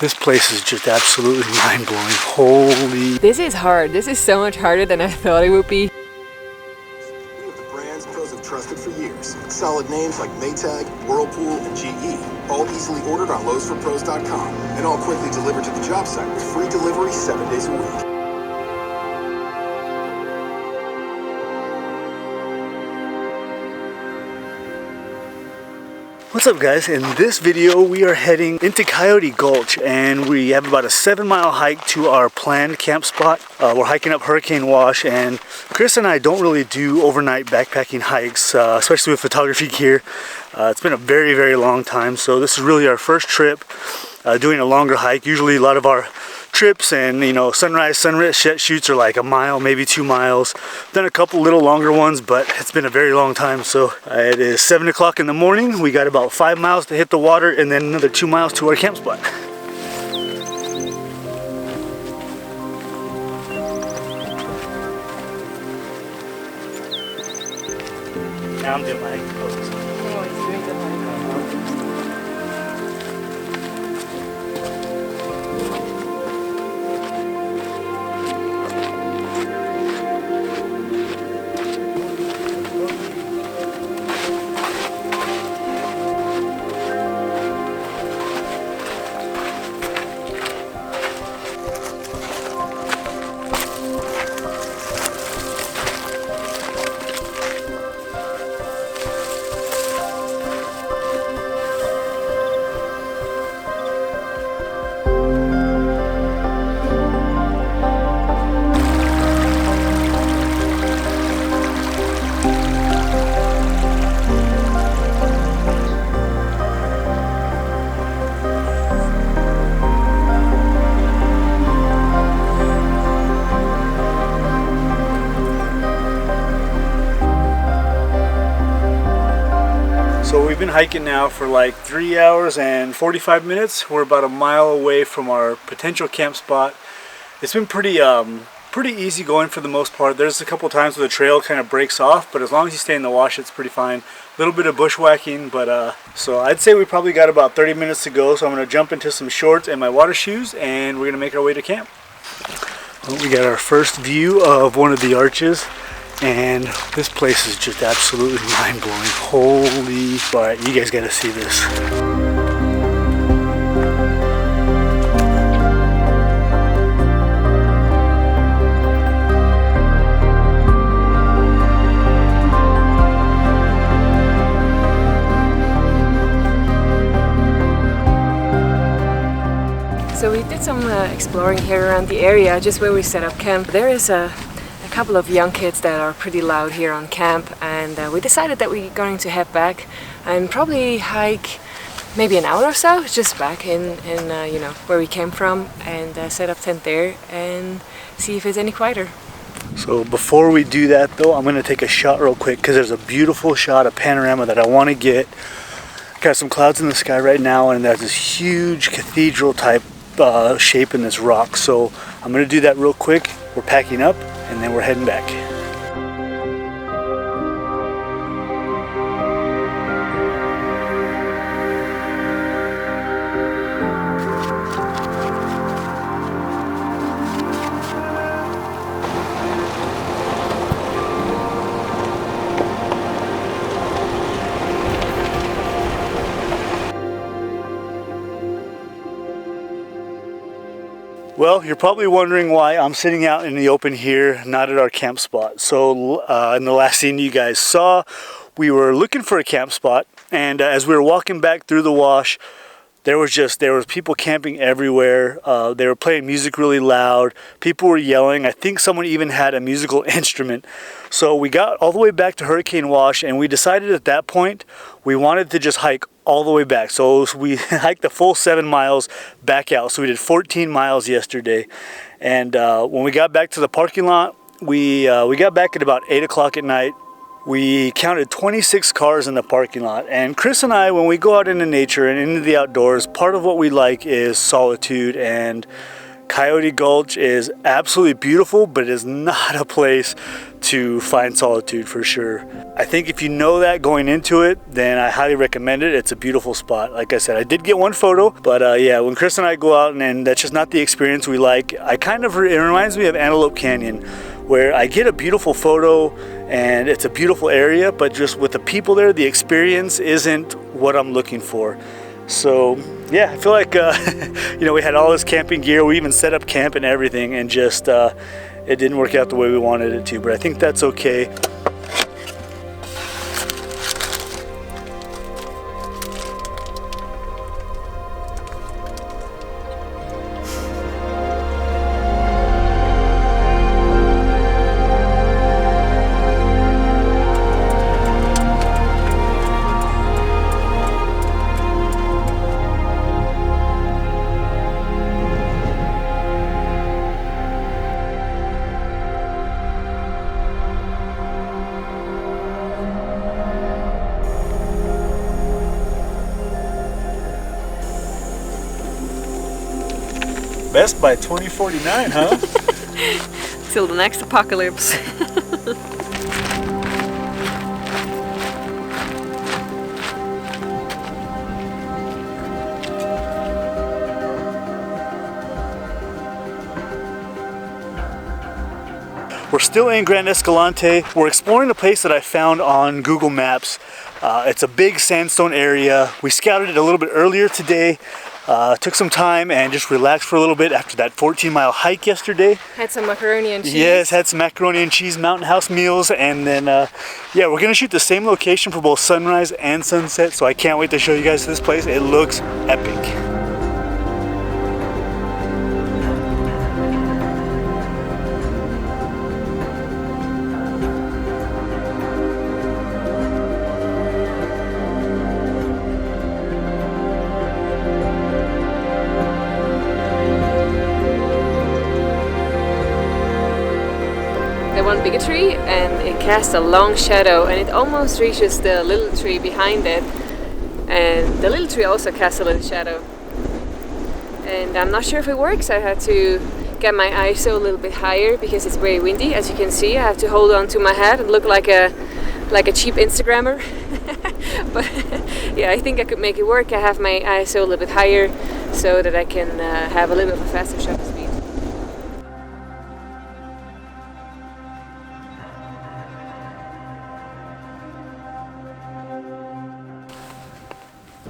This place is just absolutely mind-blowing. Holy. This is hard. This is so much harder than I thought it would be. With the brands pros have trusted for years. Solid names like Maytag, Whirlpool, and GE. All easily ordered on Lowe'sForPros.com. And all quickly delivered to the job site with free delivery 7 days a week. What's up guys? In this video we are heading into Coyote Gulch and we have about a 7-mile hike to our planned camp spot. We're hiking up Hurricane Wash, and Chris and I don't really do overnight backpacking hikes, especially with photography gear. It's been a very long time, so this is really our first trip doing a longer hike. Usually a lot of our trips and sunrise sunset shoots are like a mile, maybe 2 miles. Done a couple little longer ones, but it's been a very long time. So it is 7 o'clock in the morning. We got about 5 miles to hit the water and then another 2 miles to our camp spot. Now I'm doing my pose. Oh, he's doing the hike. So we've been hiking now for like 3 hours and 45 minutes. We're about a mile away from our potential camp spot. It's been pretty easy going for the most part. There's a couple times where the trail kind of breaks off, but as long as you stay in the wash, it's pretty fine. A little bit of bushwhacking, but so I'd say we probably got about 30 minutes to go. So I'm gonna jump into some shorts and my water shoes, and we're gonna make our way to camp. Well, we got our first view of one of the arches. And this place is just absolutely mind-blowing. Holy, alright, you guys gotta see this. So we did some exploring here around the area, just where we set up camp. There is a couple of young kids that are pretty loud here on camp, and we decided that we're going to head back and probably hike maybe an hour or so just back in where we came from, and set up tent there and see if it's any quieter. So before we do that though, I'm gonna take a shot real quick because there's a beautiful shot, a panorama that I want to get. Got some clouds in the sky right now, and there's this huge cathedral type shape in this rock. So I'm gonna do that real quick. We're packing up and then we're heading back. Well, you're probably wondering why I'm sitting out in the open here, not at our camp spot. So in the last scene you guys saw, we were looking for a camp spot, and as we were walking back through the wash, there was people camping everywhere. They were playing music really loud. People were yelling. I think someone even had a musical instrument. So we got all the way back to Hurricane Wash, and we decided at that point we wanted to just hike all the way back. So we hiked the full 7 miles back out. So we did 14 miles yesterday. And when we got back to the parking lot, we got back at about 8 o'clock at night. We counted 26 cars in the parking lot. And Chris and I, when we go out into nature and into the outdoors, part of what we like is solitude, and Coyote Gulch is absolutely beautiful, but it is not a place to find solitude for sure. I think if you know that going into it, then I highly recommend it. It's a beautiful spot. Like I said, I did get one photo, but yeah, when Chris and I go out and that's just not the experience we like, it reminds me of Antelope Canyon, where I get a beautiful photo and it's a beautiful area, but just with the people there, the experience isn't what I'm looking for. So yeah, I feel like you know, we had all this camping gear, we even set up camp and everything, and just it didn't work out the way we wanted it to, but I think that's okay. Best by 2049, huh? Till the next apocalypse. We're still in Grand Escalante. We're exploring a place that I found on Google Maps. It's a big sandstone area. We scouted it a little bit earlier today. Took some time and just relaxed for a little bit after that 14-mile hike yesterday. Had some macaroni and cheese. Yes, had some macaroni and cheese mountain house meals, and then yeah, we're gonna shoot the same location for both sunrise and sunset, so I can't wait to show you guys this place. It looks epic. One bigger tree, and it casts a long shadow, and it almost reaches the little tree behind it, and the little tree also casts a little shadow, and I'm not sure if it works. I had to get my ISO a little bit higher because it's very windy. As you can see, I have to hold on to my head and look like a cheap Instagrammer. But yeah, I think I could make it work. I have my ISO a little bit higher so that I can have a little bit of a faster shutter speed.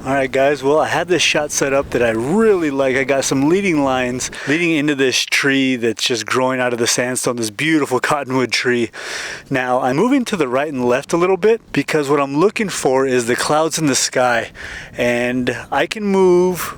Alright guys, well I have this shot set up that I really like. I got some leading lines leading into this tree that's just growing out of the sandstone, this beautiful cottonwood tree. Now I'm moving to the right and left a little bit because what I'm looking for is the clouds in the sky, and I can move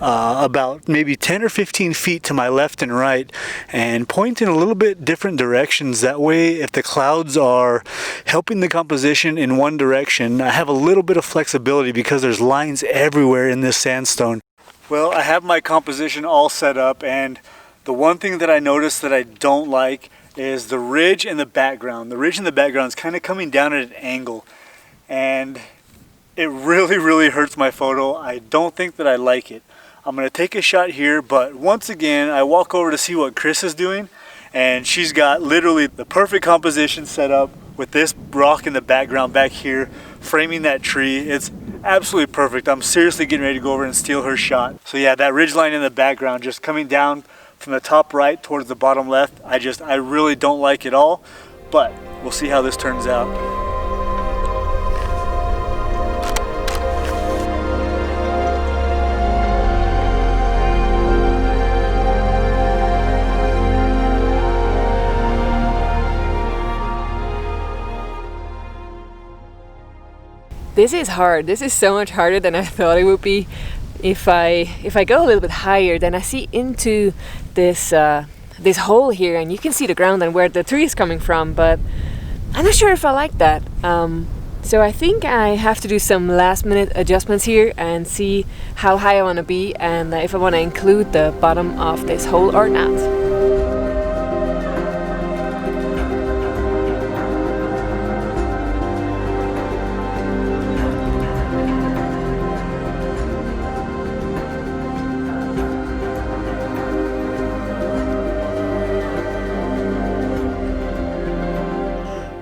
about maybe 10 or 15 feet to my left and right and point in a little bit different directions. That way, if the clouds are helping the composition in one direction, I have a little bit of flexibility because there's lines everywhere in this sandstone. Well, I have my composition all set up, and the one thing that I noticed that I don't like is the ridge in the background. The ridge in the background is kind of coming down at an angle, and it really hurts my photo. I don't think that I like it. I'm going to take a shot here, but once again, I walk over to see what Chris is doing, and she's got literally the perfect composition set up with this rock in the background back here, framing that tree. It's absolutely perfect. I'm seriously getting ready to go over and steal her shot. So yeah, that ridge line in the background, just coming down from the top right towards the bottom left, I really don't like it all, but we'll see how this turns out. This is hard. This is so much harder than I thought it would be. If I go a little bit higher, then I see into this this hole here, and you can see the ground and where the tree is coming from, but I'm not sure if I like that. So I think I have to do some last minute adjustments here and see how high I want to be, and if I want to include the bottom of this hole or not.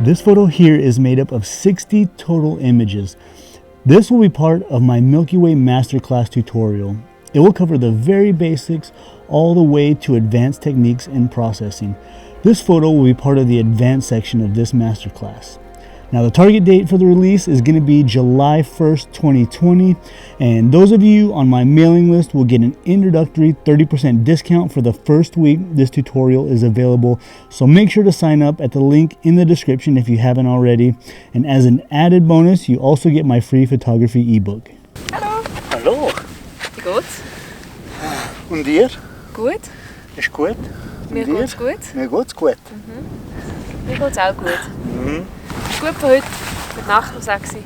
This photo here is made up of 60 total images. This will be part of my Milky Way Masterclass tutorial. It will cover the very basics all the way to advanced techniques in processing. This photo will be part of the advanced section of this masterclass. Now the target date for the release is going to be July 1st, 2020, and those of you on my mailing list will get an introductory 30% discount for the first week this tutorial is available. So make sure to sign up at the link in the description if you haven't already. And as an added bonus, you also get my free photography ebook. Hallo. Hallo. Wie geht's? Und dir? Gut. Ist gut? Mir geht's gut. Mir geht's gut. Mir geht's auch gut. Ist gut für heute. Gute Nacht, um 6 Uhr.